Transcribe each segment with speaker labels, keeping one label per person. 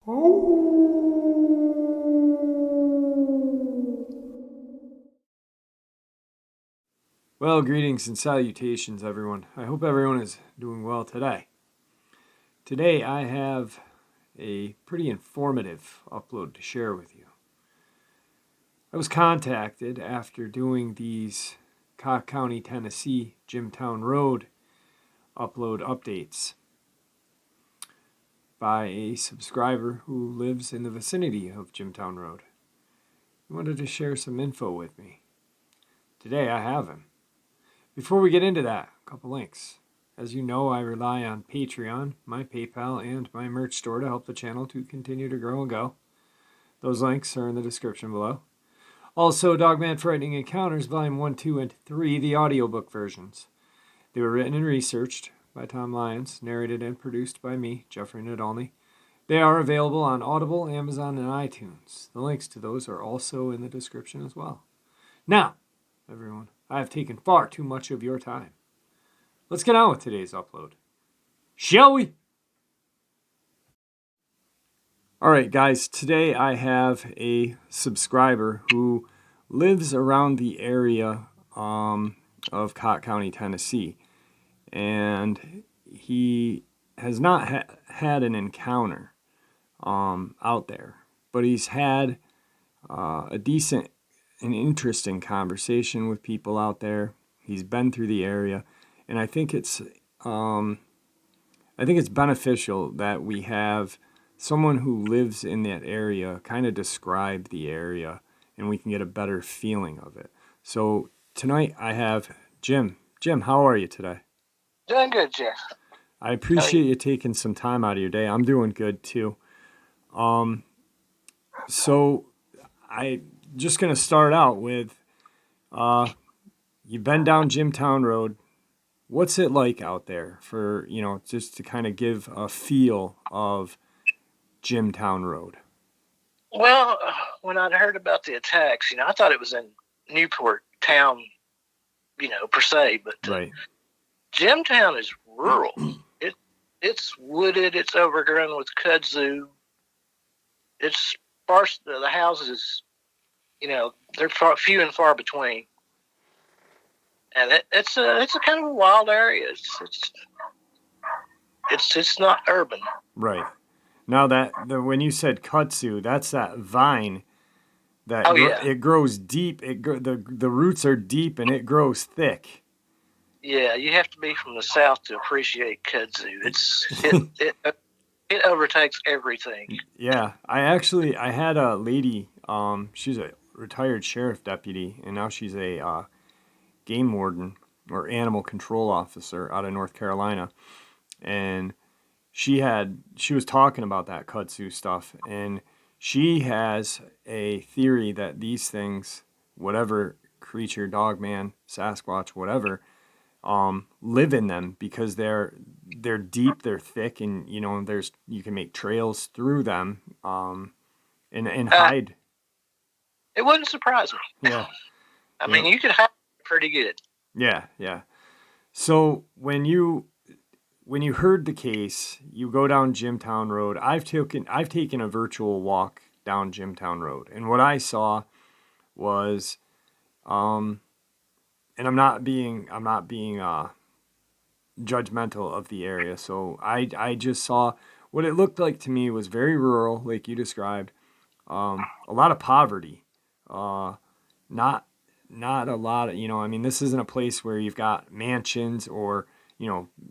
Speaker 1: Well, greetings and salutations, everyone. I hope everyone is doing well today. Today, I have a pretty informative upload to share with you. I was contacted after doing these Cocke County, Tennessee, Jimtown Road upload updates by a subscriber who lives in the vicinity of Jimtown Road. He wanted to share some info with me. Today, I have him. Before we get into that, a couple links. As you know, I rely on Patreon, my PayPal, and my merch store to help the channel to continue to grow and go. Those links are in the description below. Also, Dogman Frightening Encounters, Volume 1, 2, and 3, the audiobook versions. They were written and researched by Tom Lyons, narrated and produced by me, Jeffrey Nadolny. They are available on Audible, Amazon, and iTunes. The links to those are also in the description as well. Now, everyone, I have taken far too much of your time. Let's get on with today's upload. Shall we? Alright guys, today I have a subscriber who lives around the area of Cocke County, Tennessee. And he has not had an encounter out there. But he's had a decent and interesting conversation with people out there. He's been through the area, and I think it's beneficial that we have someone who lives in that area kind of describe the area, and we can get a better feeling of it. So tonight I have Jim. Jim, how are you today?
Speaker 2: Doing good, Jeff.
Speaker 1: I appreciate you taking some time out of your day. I'm doing good too. So I just going to start out with, you've been down Jimtown Road. What's it like out there for, just to kind of give a feel of Jimtown Road?
Speaker 2: Well, when I'd heard about the attacks, I thought it was in Newport town, per se, but
Speaker 1: right.
Speaker 2: Jimtown is rural. It's wooded. It's overgrown with kudzu. It's sparse. The houses, they're few and far between, and it's a kind of a wild area. It's not urban.
Speaker 1: Right. Now when you said kudzu, that's that vine that it grows deep. The roots are deep and it grows thick.
Speaker 2: Yeah, you have to be from the South to appreciate kudzu. It overtakes everything.
Speaker 1: Yeah, I had a lady. She's a retired sheriff deputy, and now she's a game warden or animal control officer out of North Carolina, and she was talking about that kudzu stuff, and she has a theory that these things, whatever creature, Dogman, Sasquatch, whatever, live in them because they're deep, they're thick, and you can make trails through them, and hide.
Speaker 2: It wouldn't surprise me.
Speaker 1: Yeah,
Speaker 2: I mean, you could hide pretty good.
Speaker 1: Yeah. So when you heard the case, you go down Jimtown Road. I've taken a virtual walk down Jimtown Road, and what I saw was, and I'm not being judgmental of the area. So I just saw what it looked like to me was very rural, like you described. A lot of poverty. Not a lot of, this isn't a place where you've got mansions or,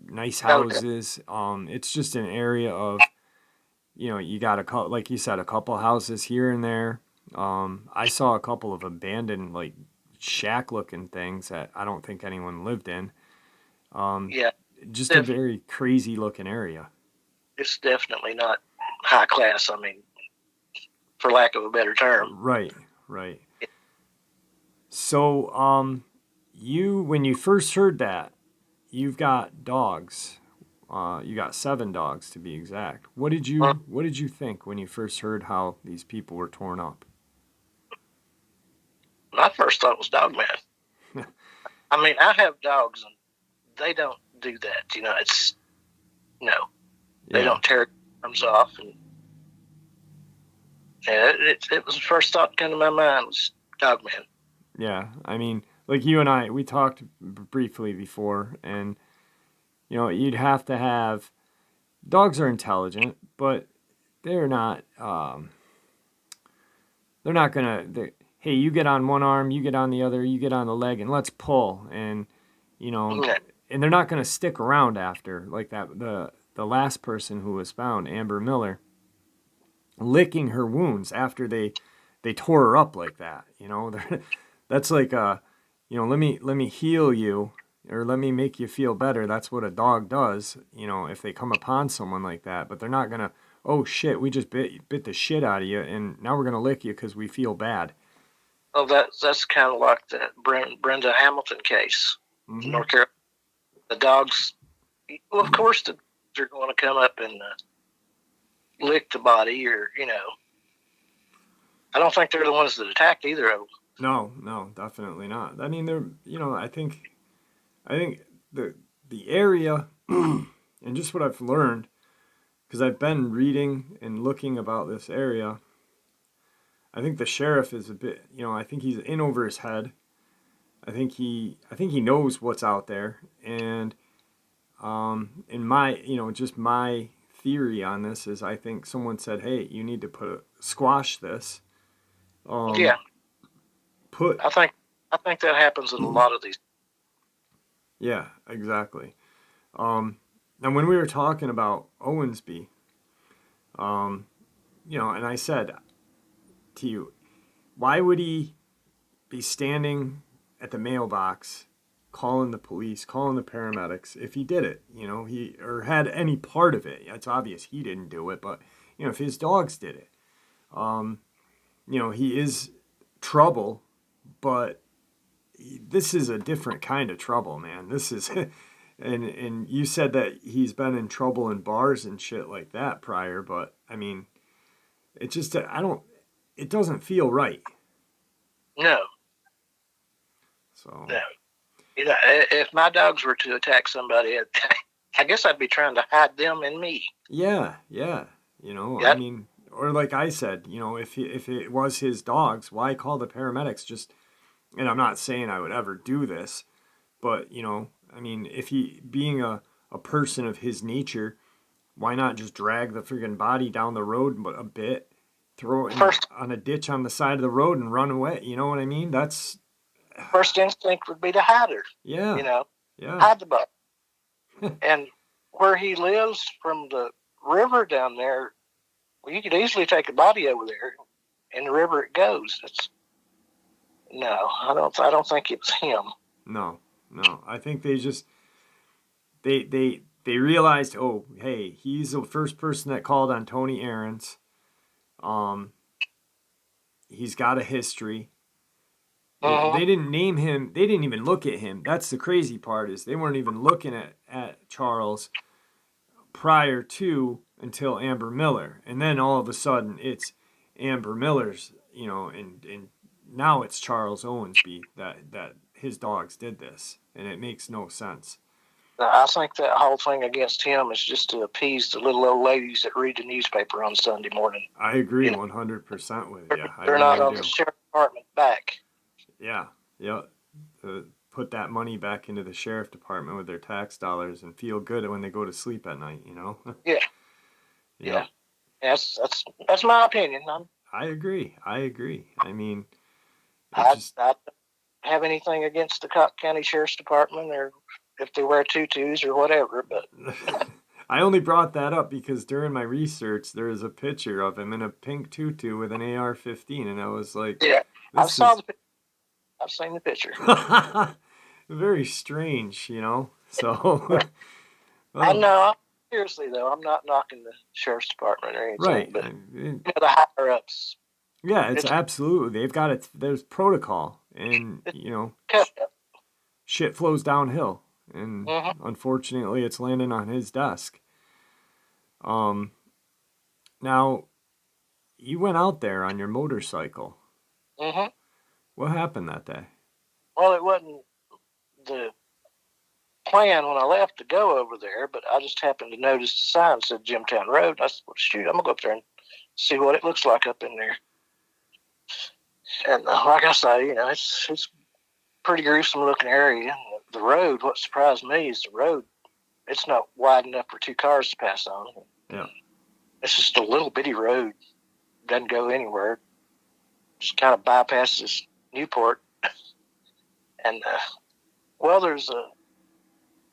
Speaker 1: nice houses. It's just an area of, you got like you said, a couple houses here and there. I saw a couple of abandoned, like, shack-looking things that I don't think anyone lived in. Just a very crazy-looking area.
Speaker 2: It's definitely not high class, for lack of a better term.
Speaker 1: Right. So, when you first heard that, you've got dogs. You got 7 dogs to be exact. What did you think when you first heard how these people were torn up?
Speaker 2: My first thought was Dogman. I have dogs, and they don't do that. They don't tear arms off, and Yeah, it was the first thought that came to my mind was Dogman.
Speaker 1: Yeah, I mean, like you and I, we talked briefly before, and you'd have to have dogs are intelligent, but they're not. They're not gonna. Hey, you get on one arm, you get on the other, you get on the leg, and let's pull. And you know,
Speaker 2: Yeah.
Speaker 1: and they're not gonna stick around after like that. The last person who was found, Amber Miller, licking her wounds after they tore her up like that. That's like let me heal you or let me make you feel better. That's what a dog does. If they come upon someone like that, but they're not gonna. Oh shit, we just bit the shit out of you, and now we're gonna lick you because we feel bad.
Speaker 2: Well, that's kind of like the Brenda Hamilton case, in
Speaker 1: Mm-hmm.
Speaker 2: North Carolina. The dogs, well, of course, they're going to come up and lick the body, or I don't think they're the ones that attacked either of them.
Speaker 1: No, definitely not. I mean, I think the area and just what I've learned because I've been reading and looking about this area. I think the sheriff is a bit, I think he's in over his head. I think he knows what's out there, and in my, just my theory on this is I think someone said, hey, you need to squash this.
Speaker 2: Yeah,
Speaker 1: Um, put
Speaker 2: I think that happens in a lot of these.
Speaker 1: Yeah, exactly. And when we were talking about Owensby, um, and I said to you, why would he be standing at the mailbox calling the police, calling the paramedics if he did it, he or had any part of it? It's obvious he didn't do it, but if his dogs did it, um, he is trouble, but this is a different kind of trouble, man. This is and you said that he's been in trouble in bars and shit like that prior, but I mean, it just I don't it doesn't feel right.
Speaker 2: No,
Speaker 1: So,
Speaker 2: no. If my dogs were to attack somebody, I guess I'd be trying to hide them and me.
Speaker 1: yeah, I
Speaker 2: Yeah,
Speaker 1: mean, or like I said, if it was his dogs, why call the paramedics just and I'm not saying I would ever do this, but I mean, if he being a person of his nature, why not just drag the friggin' body down the road a bit, throw it
Speaker 2: first
Speaker 1: on a ditch on the side of the road and run away? You know what I mean? That's
Speaker 2: first instinct would be to hide her.
Speaker 1: yeah,
Speaker 2: You know,
Speaker 1: yeah,
Speaker 2: hide the buck. And where he lives from the river down there, well, you could easily take a body over there, and the river it goes. No, I don't think it was him.
Speaker 1: no. I think they just they realized, oh, hey, he's the first person that called on Tony Aarons. Um, he's got a history. They
Speaker 2: Uh-huh.
Speaker 1: didn't name him. They didn't even look at him. That's the crazy part is they weren't even looking at Charles prior to until Amber Miller, and then all of a sudden it's Amber Miller's, and now it's Charles Owensby that his dogs did this, and it makes no sense.
Speaker 2: I think that whole thing against him is just to appease the little old ladies that read the newspaper on Sunday morning.
Speaker 1: I agree
Speaker 2: You know,
Speaker 1: 100% with you. I
Speaker 2: they're not
Speaker 1: really
Speaker 2: on the
Speaker 1: do.
Speaker 2: sheriff department back.
Speaker 1: Yeah, yeah. Put that money back into the sheriff department with their tax dollars and feel good when they go to sleep at night.
Speaker 2: Yeah,
Speaker 1: Yep.
Speaker 2: yeah. That's my opinion.
Speaker 1: I agree. I agree. I mean, it
Speaker 2: I
Speaker 1: just
Speaker 2: don't have anything against the Cocke County Sheriff's Department or if they wear tutus or whatever, but
Speaker 1: I only brought that up because during my research there is a picture of him in a pink tutu with an AR-15, and I was like,
Speaker 2: yeah, I've
Speaker 1: this
Speaker 2: saw
Speaker 1: is
Speaker 2: the I've seen the picture.
Speaker 1: very strange. So,
Speaker 2: I
Speaker 1: well,
Speaker 2: know. Seriously though, I'm not knocking the sheriff's department or anything,
Speaker 1: right.
Speaker 2: but
Speaker 1: I mean,
Speaker 2: the higher ups,
Speaker 1: yeah, it's
Speaker 2: it's
Speaker 1: absolutely they've got it. There's protocol, and
Speaker 2: it's cut up.
Speaker 1: shit flows downhill, and
Speaker 2: Mm-hmm.
Speaker 1: unfortunately, it's landing on his desk. Um, now you went out there on your motorcycle.
Speaker 2: Mm-hmm.
Speaker 1: What happened that day?
Speaker 2: Well, it wasn't the plan when I left to go over there, but I just happened to notice the sign said Jimtown Road. And I said, well, shoot, I'm gonna go up there and see what it looks like up in there. And like I say, it's pretty gruesome looking area. The road, what surprised me is the road. It's not wide enough for two cars to pass on.
Speaker 1: Yeah.
Speaker 2: It's just a little bitty road. Doesn't go anywhere. Just kind of bypasses Newport. And,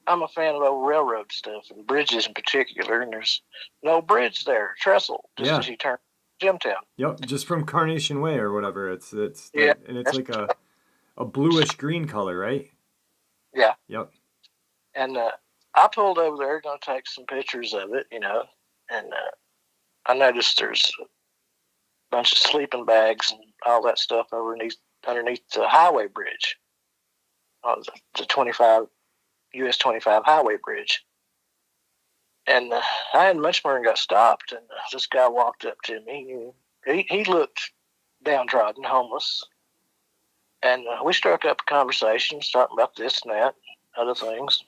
Speaker 2: I'm a fan of old railroad stuff and bridges in particular. And there's an old bridge there, trestle, just as you turn Jimtown.
Speaker 1: Yep, just from Carnation Way or whatever. And it's like a bluish green color, right?
Speaker 2: Yeah.
Speaker 1: Yep.
Speaker 2: And I pulled over there, going to take some pictures of it, and I noticed there's a bunch of sleeping bags and all that stuff underneath the highway bridge, the 25 US 25 highway bridge. And I hadn't much more and got stopped, and this guy walked up to me. He looked downtrodden, homeless, and we struck up a conversation, talking about this and that, other things.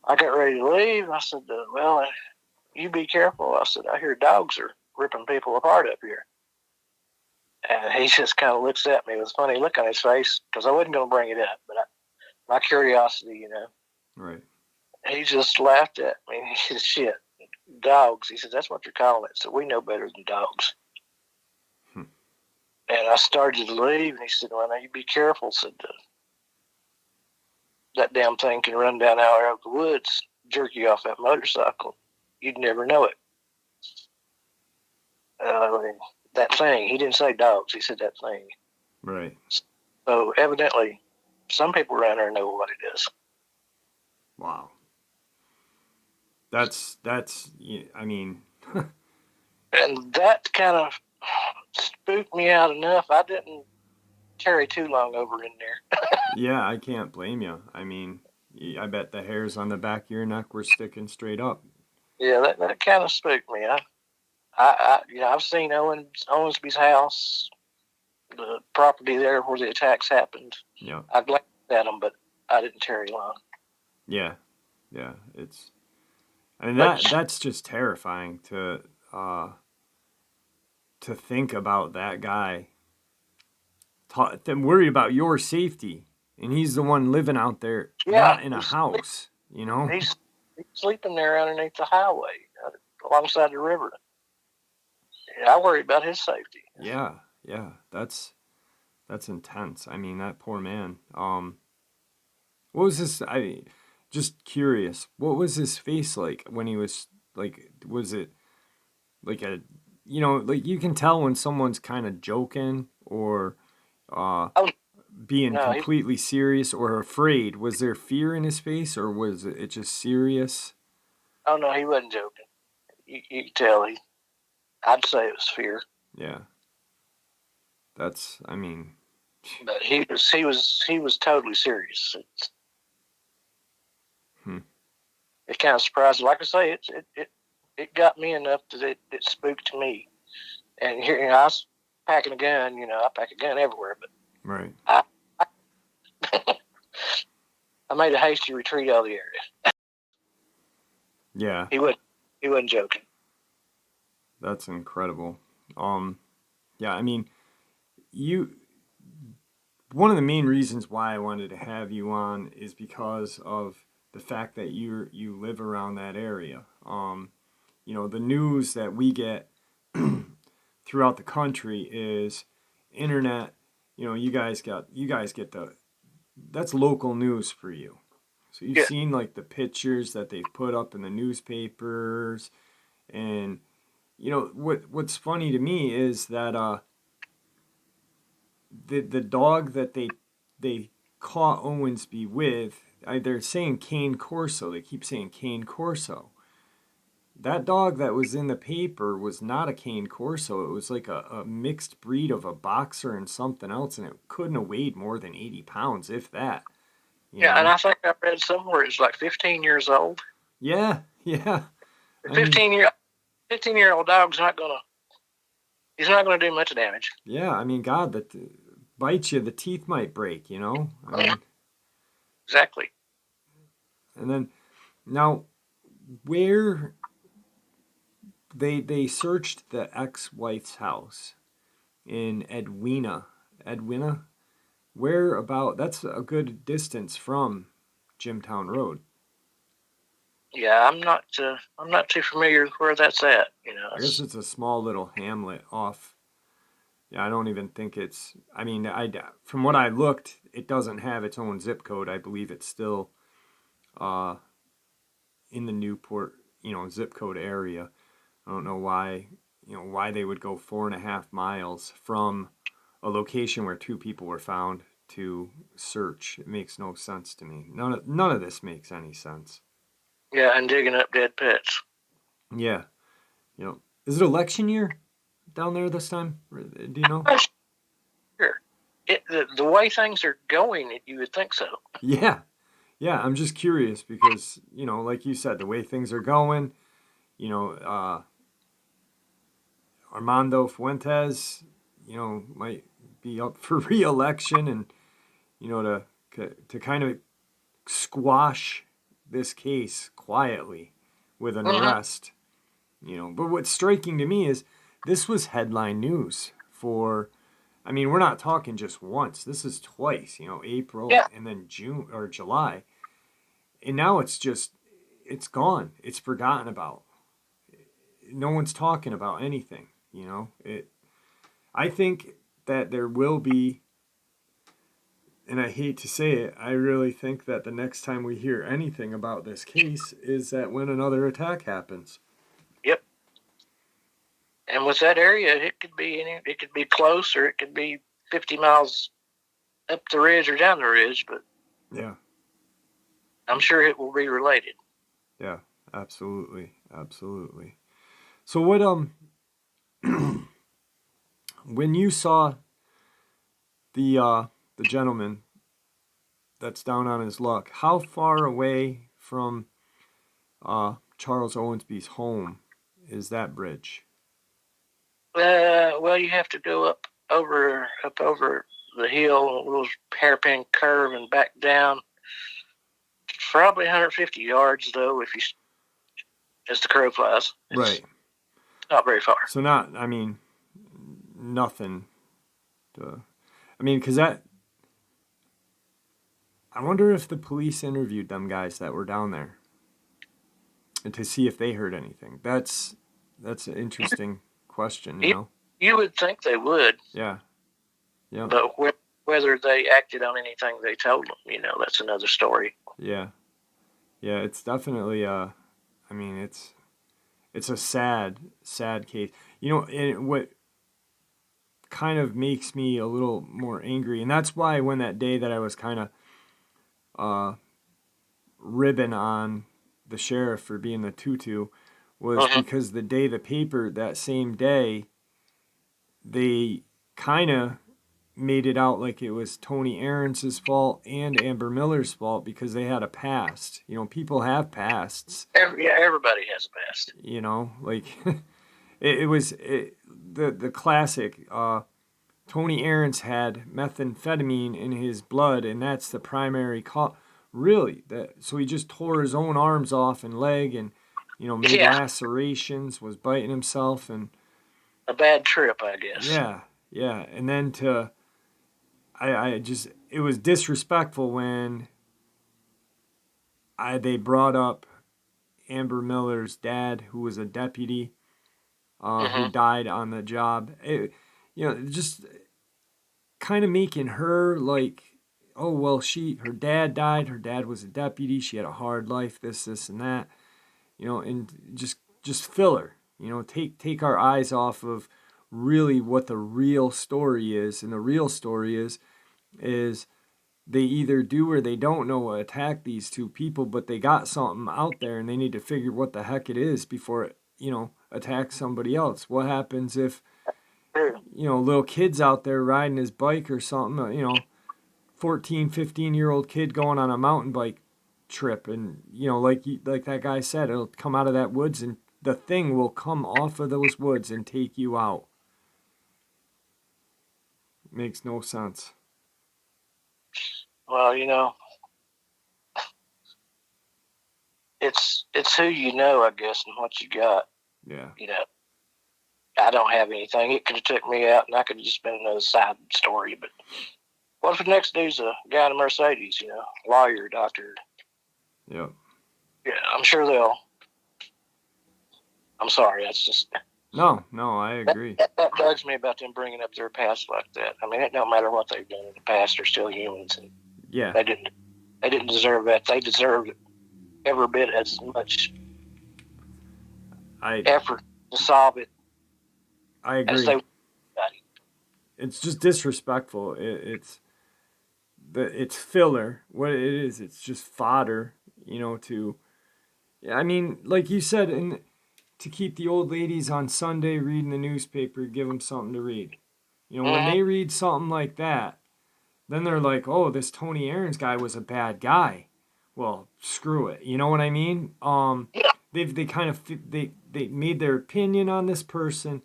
Speaker 2: I got ready to leave. I said, well, you be careful. I said, I hear dogs are ripping people apart up here. And he just kind of looks at me with a funny look on his face, because I wasn't going to bring it up, but my curiosity,
Speaker 1: Right.
Speaker 2: He just laughed at me. He said, shit, dogs. He said, that's what you're calling it. So we know better than dogs. And I started to leave, and he said, well, now you be careful. Said, that damn thing can run down out of the woods, jerk you off that motorcycle. You'd never know it. That thing. He didn't say dogs. He said that thing.
Speaker 1: Right.
Speaker 2: So evidently, some people around there know what it is.
Speaker 1: Wow. That's. I mean.
Speaker 2: And that kind of spooked me out enough. I didn't tarry too long over in there.
Speaker 1: Yeah, I can't blame you. I mean, I bet the hairs on the back of your neck were sticking straight up.
Speaker 2: Yeah, that kind of spooked me. I've seen Owensby's house, the property there where the attacks happened.
Speaker 1: Yeah.
Speaker 2: I glanced at them, but I didn't tarry long.
Speaker 1: Yeah. That's just terrifying to think about that guy. Worry about your safety, and he's the one living out there, not in a house.
Speaker 2: He's sleeping there underneath the highway, alongside the river. I worry about his safety.
Speaker 1: Yeah, that's intense. I mean, that poor man. What was this? Just curious. What was his face like when he was like? Was it like like you can tell when someone's kind of joking or being completely serious or afraid? Was there fear in his face, or was it just serious?
Speaker 2: Oh no, he wasn't joking. You could tell I'd say it was fear.
Speaker 1: Yeah. That's. I mean.
Speaker 2: But he was totally serious. It kind of surprised me. Like I say, it got me enough that it spooked me. And here, I was packing a gun. I pack a gun everywhere, but
Speaker 1: right.
Speaker 2: I made a hasty retreat out of the area.
Speaker 1: Yeah.
Speaker 2: He wasn't joking.
Speaker 1: That's incredible. Yeah, I mean, one of the main reasons why I wanted to have you on is because of the fact that you live around that area. The news that we get throughout the country is internet. You guys get that's local news for you. So you've seen like the pictures that they've put up in the newspapers, and what's funny to me is that the dog that they caught Owensby with, they're saying Cane Corso. They keep saying Cane Corso. That dog that was in the paper was not a Cane Corso. It was like a mixed breed of a boxer and something else, and it couldn't have weighed more than 80 pounds, if that.
Speaker 2: And I think I read somewhere it's like 15 years old.
Speaker 1: Yeah.
Speaker 2: 15-year-old dog's he's not gonna do much damage.
Speaker 1: Yeah, I mean, God, that bites you, the teeth might break. I mean,
Speaker 2: exactly.
Speaker 1: And then, now, where, they searched the ex-wife's house in Edwina. Where about? That's a good distance from Jimtown Road.
Speaker 2: Yeah, I'm not too familiar with where that's at.
Speaker 1: I guess it's a small little hamlet off. Yeah, I don't even think it's. I mean, from what I looked, it doesn't have its own zip code. I believe it's still uh, in the Newport, zip code area. I don't know why they would go 4.5 miles from a location where two people were found to search. It makes no sense to me. None of this makes any sense.
Speaker 2: Yeah, and digging up dead pets.
Speaker 1: Yeah, is it election year down there this time? Do you know?
Speaker 2: Sure. The way things are going, you would think so.
Speaker 1: Yeah, yeah. I'm just curious because like you said, the way things are going, you know, uh, Armando Fuentes, might be up for re-election, and to kind of squash this case quietly with an arrest. But what's striking to me is this was headline news for. I mean, we're not talking just once. This is twice. April
Speaker 2: Yeah.
Speaker 1: and then June or July, and now it's gone. It's forgotten about. No one's talking about anything. It. I think that there will be, and I hate to say it, I really think that the next time we hear anything about this case is that when another attack happens.
Speaker 2: Yep. And with that area, it could be close, or it could be 50 miles up the ridge or down the ridge, but
Speaker 1: Yeah.
Speaker 2: I'm sure it will be related.
Speaker 1: Yeah, absolutely. Absolutely. So what when you saw the gentleman that's down on his luck, how far away from Charles Owensby's home is that bridge?
Speaker 2: Well, you have to go up over the hill, a little hairpin curve, and back down. Probably 150 yards, though, if you as the crow flies. It's
Speaker 1: Right.
Speaker 2: not very far.
Speaker 1: So nothing. Because I wonder if the police interviewed them guys that were down there, and to see if they heard anything. That's an interesting question.
Speaker 2: You would think they would.
Speaker 1: Yeah. Yeah.
Speaker 2: But whether they acted on anything they told them, that's another story.
Speaker 1: Yeah. Yeah. It's definitely it's a sad case. And what kind of makes me a little more angry, and that's why when that day that I was kind of ribbing on the sheriff for being the tutu was because the paper that same day, they kind of made it out like it was Tony Aarons' fault and Amber Miller's fault because they had a past. People have pasts.
Speaker 2: Everybody has a past.
Speaker 1: Like it was the classic. Tony Aarons had methamphetamine in his blood, and that's the primary cause. Really, so he just tore his own arms off and leg, and made lacerations, was biting himself, and
Speaker 2: a bad trip, I guess.
Speaker 1: Yeah, and then it was disrespectful when they brought up Amber Miller's dad, who was a deputy, who died on the job. Just kind of making her like, oh well, her dad died. Her dad was a deputy. She had a hard life. This, and that. And just filler. Take our eyes off of really what the real story is, and the real story is they either do or they don't know what attacked these two people, but they got something out there and they need to figure what the heck it is before it, attacks somebody else. What happens if, little kids out there riding his bike or something, 14, 15-year-old kid going on a mountain bike trip, and, like that guy said, it'll come out of that woods and the thing will come off of those woods and take you out. Makes no sense.
Speaker 2: Well, it's who you know, I guess, and what you got.
Speaker 1: Yeah.
Speaker 2: You know, I don't have anything. It could have took me out, and I could have just been another side story. But what if the next dude's a guy in a Mercedes? You know, lawyer, doctor.
Speaker 1: Yep.
Speaker 2: Yeah, I'm sure they'll. I'm sorry. That's just
Speaker 1: No, I agree.
Speaker 2: that bugs me about them bringing up their past like that. I mean, it don't matter what they've done in the past; they're still humans, and
Speaker 1: Yeah.
Speaker 2: they didn't deserve that. They deserved every bit as much
Speaker 1: I
Speaker 2: effort to solve it as
Speaker 1: agree.
Speaker 2: they.
Speaker 1: It's just disrespectful. It's filler. What it is, it's just fodder. To I mean, like you said, and to keep the old ladies on Sunday reading the newspaper, give them something to read. When
Speaker 2: Mm-hmm.
Speaker 1: they read something like that, then they're like, "Oh, this Tony Aaron's guy was a bad guy." Well, screw it. You know what I mean?
Speaker 2: Yeah,
Speaker 1: They kind of they made their opinion on this person.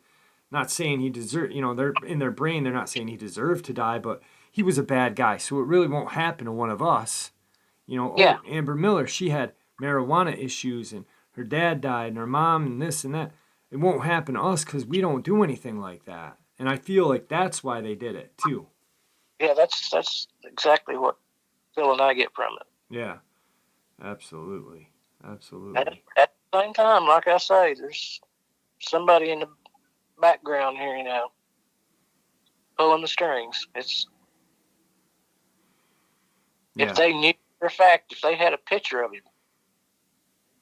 Speaker 1: Not saying he deserved. They're in their brain. They're not saying he deserved to die, but he was a bad guy. So it really won't happen to one of us.
Speaker 2: yeah.
Speaker 1: Oh, Amber Miller, she had marijuana issues and her dad died and her mom and this and that. It won't happen to us because we don't do anything like that. And I feel like that's why they did it too.
Speaker 2: Yeah, that's exactly what Phil and I get from it.
Speaker 1: Yeah, absolutely.
Speaker 2: At,
Speaker 1: Absolutely.
Speaker 2: at the same time, like I say, there's somebody in the background here, pulling the strings. It's if
Speaker 1: Yeah.
Speaker 2: they knew for a fact, if they had a picture of him,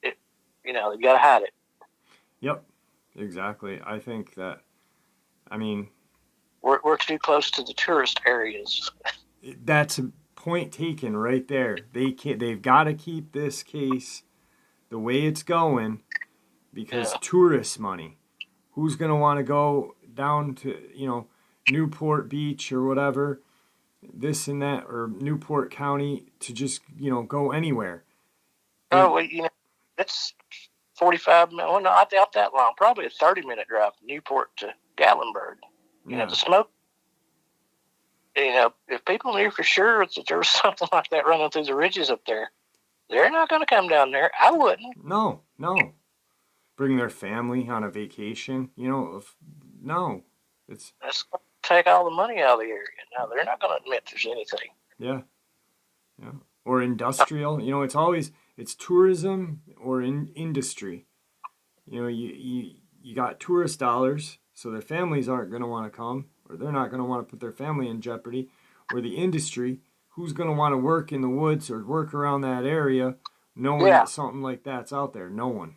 Speaker 2: it, they got to hide it.
Speaker 1: Yep. Exactly. I think that, I mean,
Speaker 2: We're too close to the tourist areas.
Speaker 1: that's a point taken right there. They've got to keep this case the way it's going because
Speaker 2: Yeah.
Speaker 1: tourist money. Who's going to want to go down to, Newport Beach or whatever, this and that, or Newport County to just, go anywhere?
Speaker 2: Oh,
Speaker 1: It,
Speaker 2: well, it's 45 minutes. Well, no, I doubt that long. Probably a 30-minute drive from Newport to Gatlinburg.
Speaker 1: yeah.
Speaker 2: The smoke. If people knew for sure that there was something like that running through the ridges up there, they're not going to come down there. I wouldn't.
Speaker 1: No. Bring their family on a vacation, no. It's,
Speaker 2: That's going to take all the money out of the area. No, they're not going to admit there's anything.
Speaker 1: yeah. Yeah. Or industrial, it's tourism or industry. You got tourist dollars, so their families aren't going to want to come, or they're not going to want to put their family in jeopardy. Or the industry, who's going to want to work in the woods or work around that area, knowing
Speaker 2: Yeah,
Speaker 1: that something like that's out there? No one.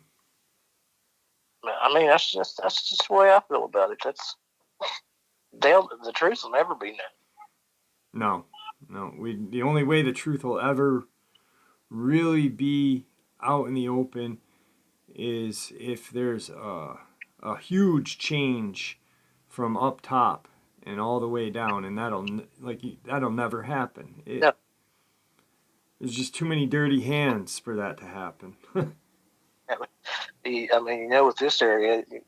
Speaker 2: I mean that's just the way I feel about it. The truth will never be
Speaker 1: No, no. The only way the truth will ever really be out in the open is if there's a huge change from up top and all the way down, and that'll never happen.
Speaker 2: known.
Speaker 1: There's just too many dirty hands for that to happen.
Speaker 2: I mean, with this area, I'm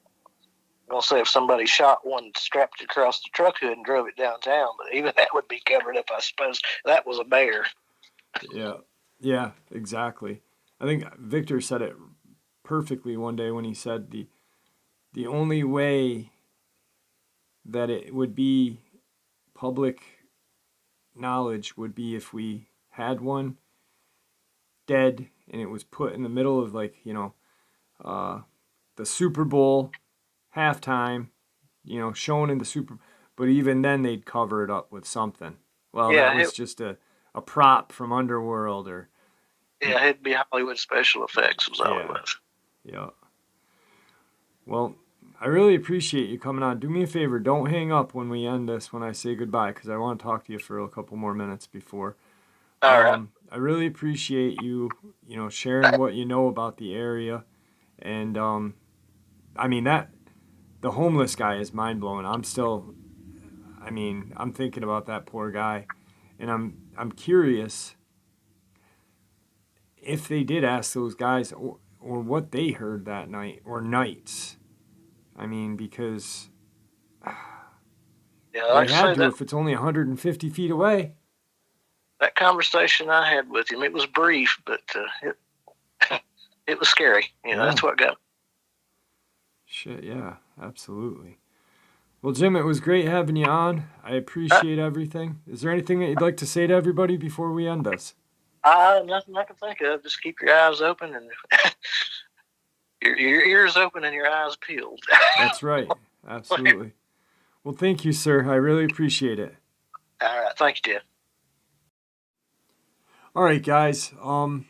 Speaker 2: gonna say if somebody shot one, strapped it across the truck hood and drove it downtown, but even that would be covered up, I suppose. That was a bear.
Speaker 1: Yeah, exactly. I think Victor said it perfectly one day when he said the only way that it would be public knowledge would be if we had one dead and it was put in the middle of uh, the Super Bowl halftime, shown in the Super. But even then, they'd cover it up with something. Well, that
Speaker 2: Yeah,
Speaker 1: was just a prop from Underworld, or
Speaker 2: it'd be Hollywood special effects was all it
Speaker 1: yeah,
Speaker 2: was.
Speaker 1: yeah. Well, I really appreciate you coming on. Do me a favor, don't hang up when we end this when I say goodbye, because I want to talk to you for a couple more minutes before.
Speaker 2: All right.
Speaker 1: I really appreciate you, sharing what you know about the area, and I mean that the homeless guy is mind blowing. I'm thinking about that poor guy, and I'm curious if they did ask those guys or what they heard that night or nights. I mean, because
Speaker 2: Yeah,
Speaker 1: they
Speaker 2: like I say,
Speaker 1: had to if it's only 150 feet away.
Speaker 2: that conversation I had with him, it was brief, but it it was scary.
Speaker 1: Yeah.
Speaker 2: That's what got.
Speaker 1: shit, yeah, absolutely. Well, Jim, it was great having you on. I appreciate everything. Is there anything that you'd like to say to everybody before we end this?
Speaker 2: Nothing I can think of. Just keep your eyes open and your ears open and your eyes peeled.
Speaker 1: That's right. Absolutely. Well, thank you, sir. I really appreciate it.
Speaker 2: All right. Thank you, Jeff.
Speaker 1: All right, guys. I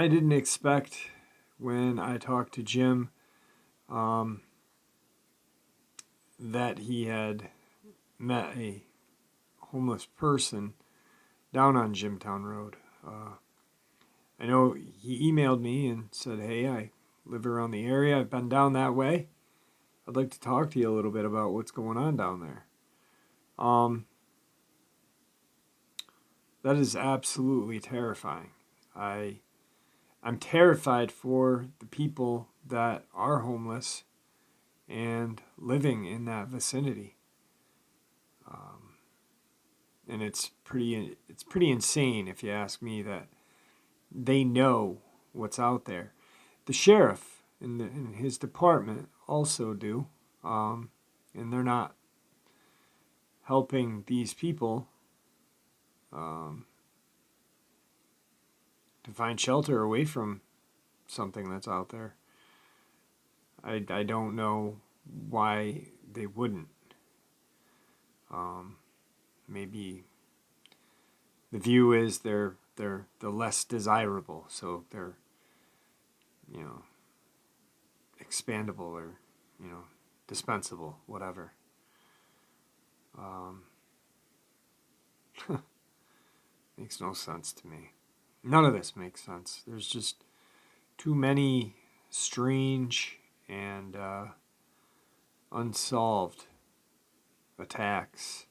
Speaker 1: didn't expect when I talked to Jim that he had met a homeless person down on Jimtown Road. I know he emailed me and said, hey, I live around the area. I've been down that way. I'd like to talk to you a little bit about what's going on down there. That is absolutely terrifying. I'm terrified for the people that are homeless and living in that vicinity. And it's pretty insane, if you ask me, that they know what's out there. The sheriff in his department also do, and they're not helping these people to find shelter away from something that's out there. I don't know why they wouldn't. Maybe the view is they're the less desirable, so they're, expandable or, dispensable, whatever. Makes no sense to me. None of this makes sense. There's just too many strange and unsolved attacks.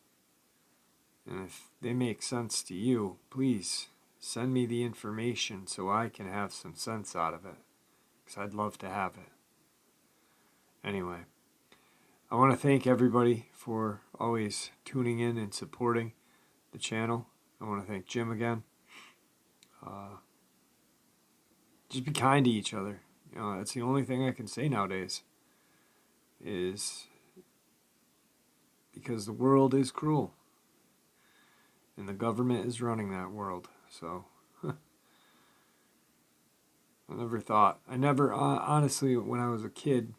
Speaker 1: And if they make sense to you, please send me the information so I can have some sense out of it. Because I'd love to have it. Anyway, I want to thank everybody for always tuning in and supporting the channel. I want to thank Jim again. Just be kind to each other. That's the only thing I can say nowadays. Is because the world is cruel. And the government is running that world. So, I never, honestly, when I was a kid,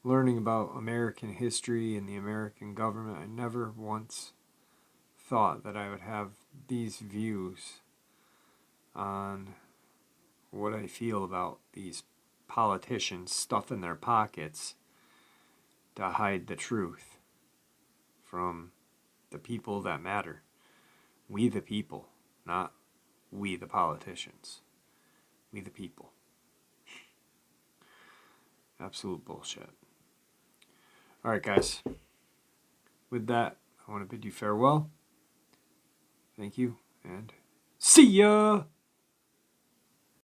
Speaker 1: learning about American history and the American government, I never once thought that I would have these views on what I feel about these politicians stuffing their pockets to hide the truth from the people that matter. We the people, not we the politicians. We the people. Absolute bullshit. All right, guys. With that, I want to bid you farewell. Thank you, and see ya!